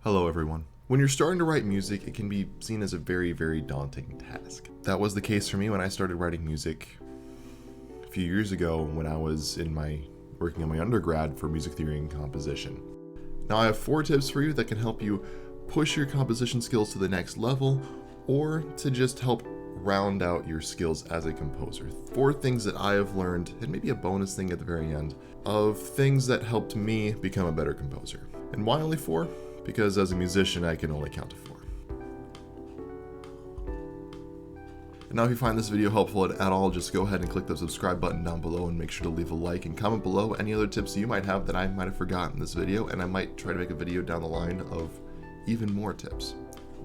Hello everyone. When you're starting to write music, it can be seen as a very, very daunting task. That was the case for me when I started writing music a few years ago when I was working on my undergrad for music theory and composition. Now I have 4 tips for you that can help you push your composition skills to the next level or to just help round out your skills as a composer. 4 things that I have learned, and maybe a bonus thing at the very end, of things that helped me become a better composer. And why only 4? Because as a musician, I can only count to 4. And now if you find this video helpful at all, just go ahead and click the subscribe button down below and make sure to leave a like and comment below any other tips you might have that I might have forgotten in this video, and I might try to make a video down the line of even more tips.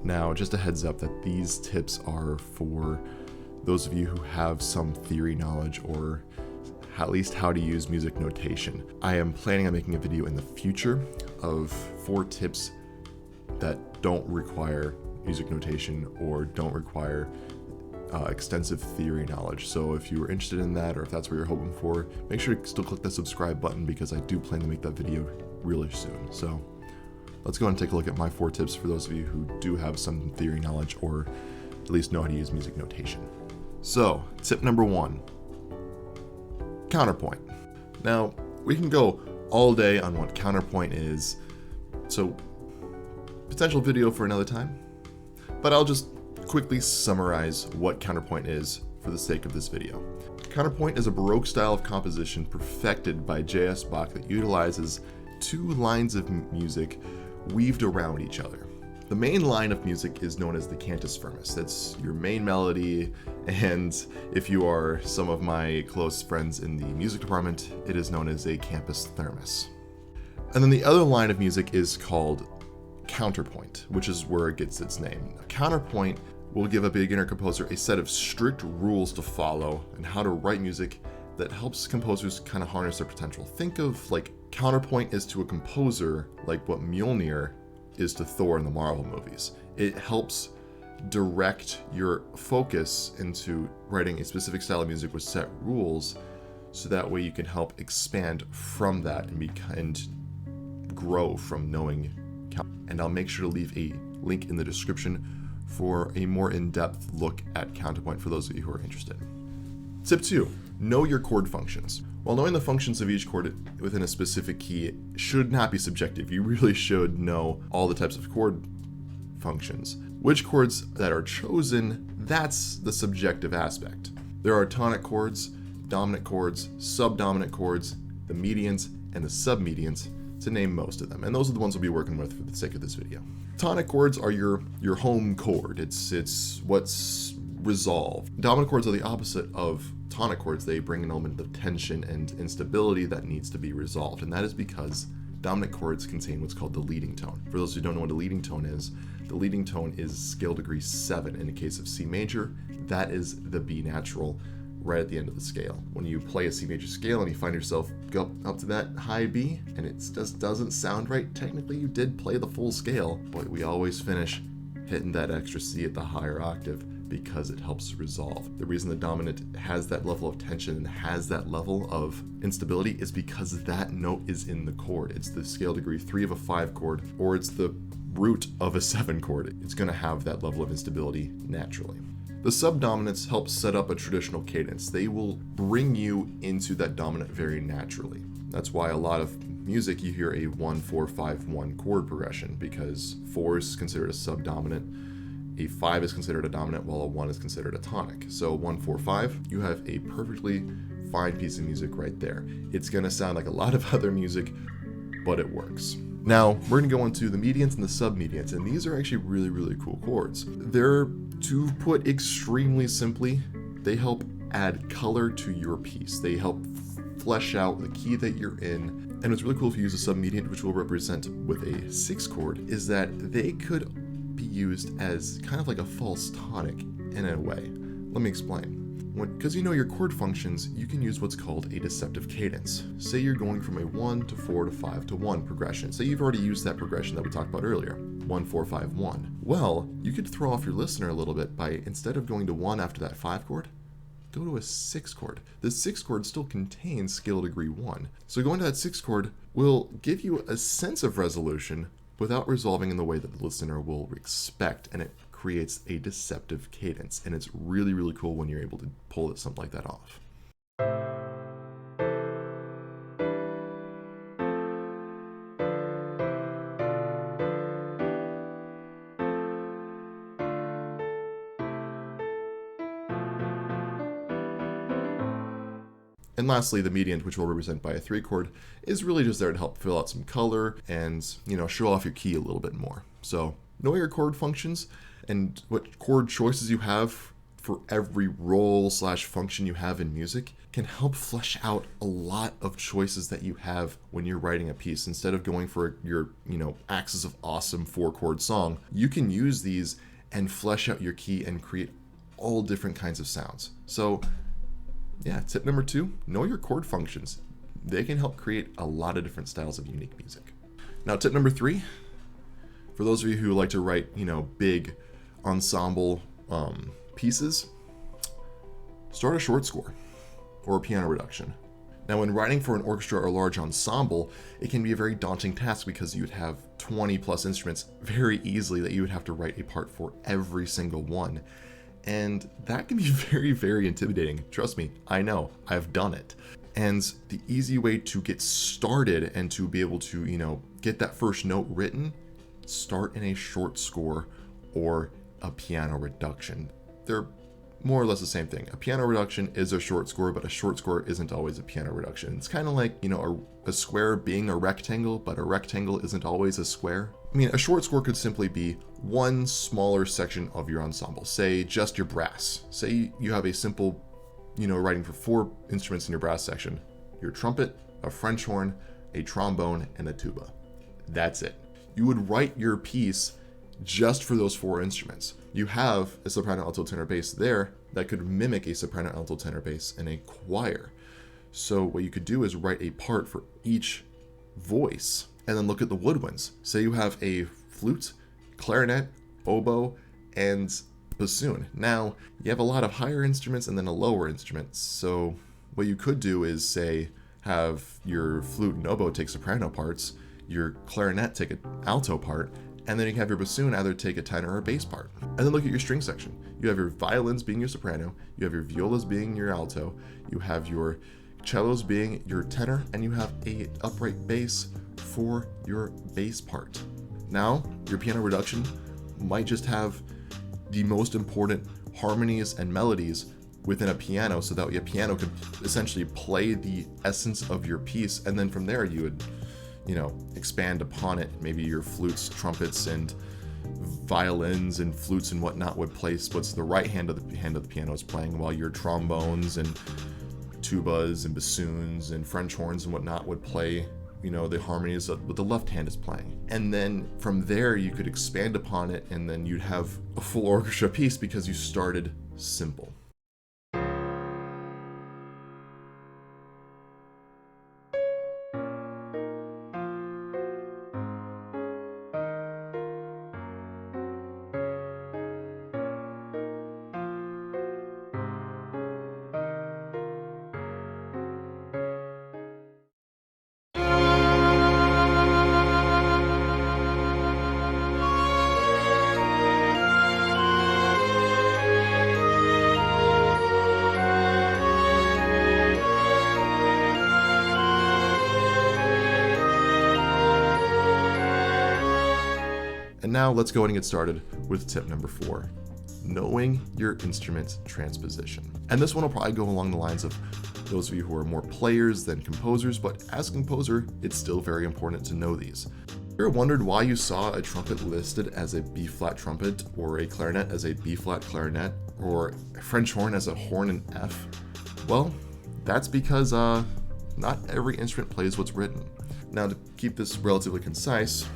Now, just a heads up that these tips are for those of you who have some theory knowledge or at least how to use music notation. I am planning on making a video in the future of 4 tips that don't require music notation or don't require extensive theory knowledge. So if you are interested in that, or if that's what you're hoping for, make sure to still click the subscribe button because I do plan to make that video really soon. So let's go and take a look at my 4 tips for those of you who do have some theory knowledge or at least know how to use music notation. So tip number 1. Counterpoint. Now, we can go all day on what counterpoint is, so potential video for another time, but I'll just quickly summarize what counterpoint is for the sake of this video. Counterpoint is a Baroque style of composition perfected by J.S. Bach that utilizes 2 lines of music weaved around each other. The main line of music is known as the cantus firmus. That's your main melody, and if you are some of my close friends in the music department, it is known as a campus thermus. And then the other line of music is called counterpoint, which is where it gets its name. A counterpoint will give a beginner composer a set of strict rules to follow and how to write music that helps composers kind of harness their potential. Think of like counterpoint is to a composer like what Mjolnir is to Thor in the Marvel movies. It helps direct your focus into writing a specific style of music with set rules, so that way you can help expand from that and grow from knowing. And I'll make sure to leave a link in the description for a more in-depth look at counterpoint for those of you who are interested. Tip 2, know your chord functions. While knowing the functions of each chord within a specific key should not be subjective, you really should know all the types of chord functions. Which chords that are chosen, that's the subjective aspect. There are tonic chords, dominant chords, subdominant chords, the medians, and the submedians, to name most of them. And those are the ones we'll be working with for the sake of this video. Tonic chords are your home chord. It's what's resolved. Dominant chords are the opposite of tonic chords. They bring an element of tension and instability that needs to be resolved, and that is because dominant chords contain what's called the leading tone. For those who don't know what a leading tone is, the leading tone is scale degree 7. In the case of C major, that is the B natural right at the end of the scale. When you play a C major scale and you find yourself go up to that high B and it just doesn't sound right, technically you did play the full scale, but we always finish hitting that extra C at the higher octave because it helps resolve. The reason the dominant has that level of tension and has that level of instability is because that note is in the chord. It's the scale degree 3 of a 5 chord, or it's the root of a 7 chord. It's going to have that level of instability naturally. The subdominants help set up a traditional cadence. They will bring you into that dominant very naturally. That's why a lot of music you hear a 1-4-5-1 chord progression, because 4 is considered a subdominant, a 5 is considered a dominant, while a 1 is considered a tonic. So 1-4-5, you have a perfectly fine piece of music right there. It's going to sound like a lot of other music, but it works. Now, we're going to go into the medians and the submedians, and these are actually really, really cool chords. They're, to put extremely simply, they help add color to your piece. They help flesh out the key that you're in. And what's really cool if you use a submedian, which we'll represent with a 6 chord, is that they could be used as kind of like a false tonic in a way. Let me explain. Because you know your chord functions, you can use what's called a deceptive cadence. Say you're going from a 1 to 4 to 5 to 1 progression. Say you've already used that progression that we talked about earlier, 1-4-5-1. Well, you could throw off your listener a little bit by, instead of going to 1 after that 5 chord, go to a 6 chord. The 6 chord still contains scale degree 1. So going to that 6 chord will give you a sense of resolution, without resolving in the way that the listener will expect, and it creates a deceptive cadence. And it's really, really cool when you're able to pull something like that off. And lastly, the mediant, which will represent by a 3 chord, is really just there to help fill out some color and, show off your key a little bit more. So know your chord functions and what chord choices you have for every role/function you have in music can help flesh out a lot of choices that you have when you're writing a piece. Instead of going for your, Axis of Awesome 4-chord song, you can use these and flesh out your key and create all different kinds of sounds. So yeah, tip number 2, know your chord functions. They can help create a lot of different styles of unique music. Now, tip number 3, for those of you who like to write, big ensemble pieces, start a short score or a piano reduction. Now, when writing for an orchestra or large ensemble, it can be a very daunting task because you would have 20 plus instruments very easily that you would have to write a part for every single one. And that can be very, very intimidating. Trust me, I know, I've done it. And the easy way to get started and to be able to, get that first note written, start in a short score or a piano reduction. They're more or less the same thing. A piano reduction is a short score, but a short score isn't always a piano reduction. It's kind of like, a square being a rectangle, but a rectangle isn't always a square. I mean, a short score could simply be one smaller section of your ensemble, say just your brass. Say you have a simple, writing for 4 instruments in your brass section, your trumpet, a French horn, a trombone, and a tuba. That's it. You would write your piece just for those 4 instruments. You have a soprano, alto, tenor, bass there that could mimic a soprano, alto, tenor, bass in a choir. So what you could do is write a part for each voice and then look at the woodwinds. Say you have a flute, clarinet, oboe, and bassoon. Now, you have a lot of higher instruments and then a lower instrument. So what you could do is, say, have your flute and oboe take soprano parts, your clarinet take an alto part, and then you can have your bassoon either take a tenor or a bass part. And then look at your string section. You have your violins being your soprano, you have your violas being your alto, you have your cellos being your tenor, and you have a upright bass for your bass part. Now, your piano reduction might just have the most important harmonies and melodies within a piano, so that your piano could essentially play the essence of your piece, and then from there you would, expand upon it. Maybe your flutes, trumpets, and violins and flutes and whatnot would play what's the right hand of the piano is playing, while your trombones and tubas and bassoons and French horns and whatnot would play, the harmonies that the left hand is playing. And then from there you could expand upon it, and then you'd have a full orchestra piece because you started simple. And now let's go ahead and get started with tip number 4, knowing your instrument's transposition. And this one will probably go along the lines of those of you who are more players than composers, but as a composer, it's still very important to know these. You ever wondered why you saw a trumpet listed as a B-flat trumpet, or a clarinet as a B-flat clarinet, or a French horn as a horn in F? Well, that's because not every instrument plays what's written. Now, to keep this relatively concise,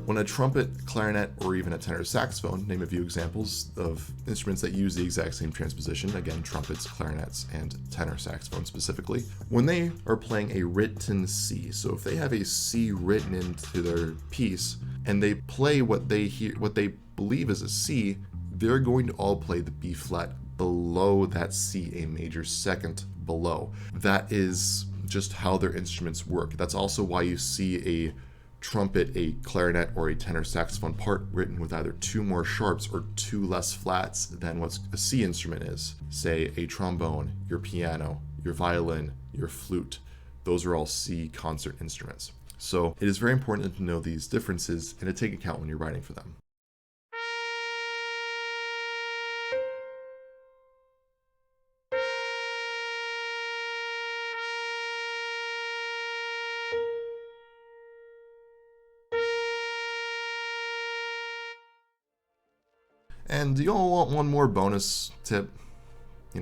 when a trumpet, clarinet, or even a tenor saxophone, name a few examples of instruments that use the exact same transposition, again, trumpets, clarinets, and tenor saxophone specifically, when they are playing a written C, so if they have a C written into their piece, and they play what they believe is a C, they're going to all play the B flat below that C, a major second below. That is just how their instruments work. That's also why you see a trumpet, a clarinet, or a tenor saxophone part written with either 2 more sharps or 2 less flats than what a C instrument is. Say a trombone, your piano, your violin, your flute. Those are all C concert instruments. So it is very important to know these differences and to take account when you're writing for them. And you all want one more bonus tip,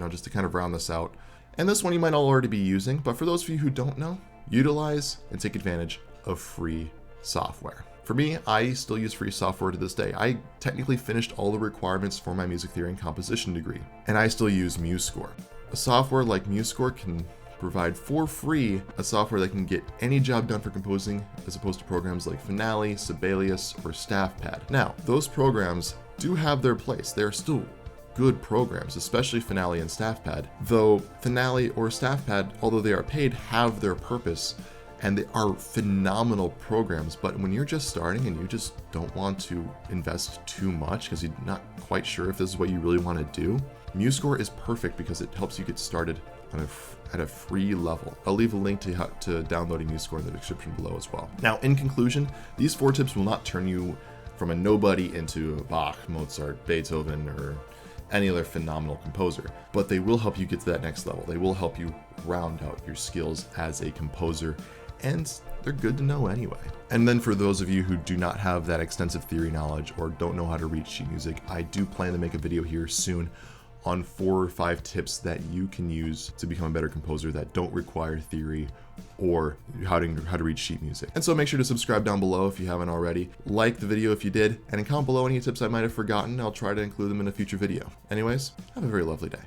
just to kind of round this out. And this one you might already be using, but for those of you who don't know, utilize and take advantage of free software. For me, I still use free software to this day. I technically finished all the requirements for my music theory and composition degree, and I still use MuseScore. A software like MuseScore can provide for free a software that can get any job done for composing, as opposed to programs like Finale, Sibelius, or StaffPad. Now, those programs do have their place. They're still good programs, especially Finale and StaffPad, though Finale or StaffPad, although they are paid, have their purpose, and they are phenomenal programs. But when you're just starting and you just don't want to invest too much because you're not quite sure if this is what you really want to do, MuseScore is perfect because it helps you get started at a free level. I'll leave a link to downloading MuseScore in the description below as well. Now, in conclusion, these 4 tips will not turn you from a nobody into Bach, Mozart, Beethoven, or any other phenomenal composer, but they will help you get to that next level. They will help you round out your skills as a composer, and they're good to know anyway. And then for those of you who do not have that extensive theory knowledge or don't know how to read sheet music, I do plan to make a video here soon on 4 or 5 tips that you can use to become a better composer that don't require theory or how to read sheet music. And so make sure to subscribe down below if you haven't already. Like the video if you did, and comment below any tips I might have forgotten. I'll try to include them in a future video. Anyways, have a very lovely day.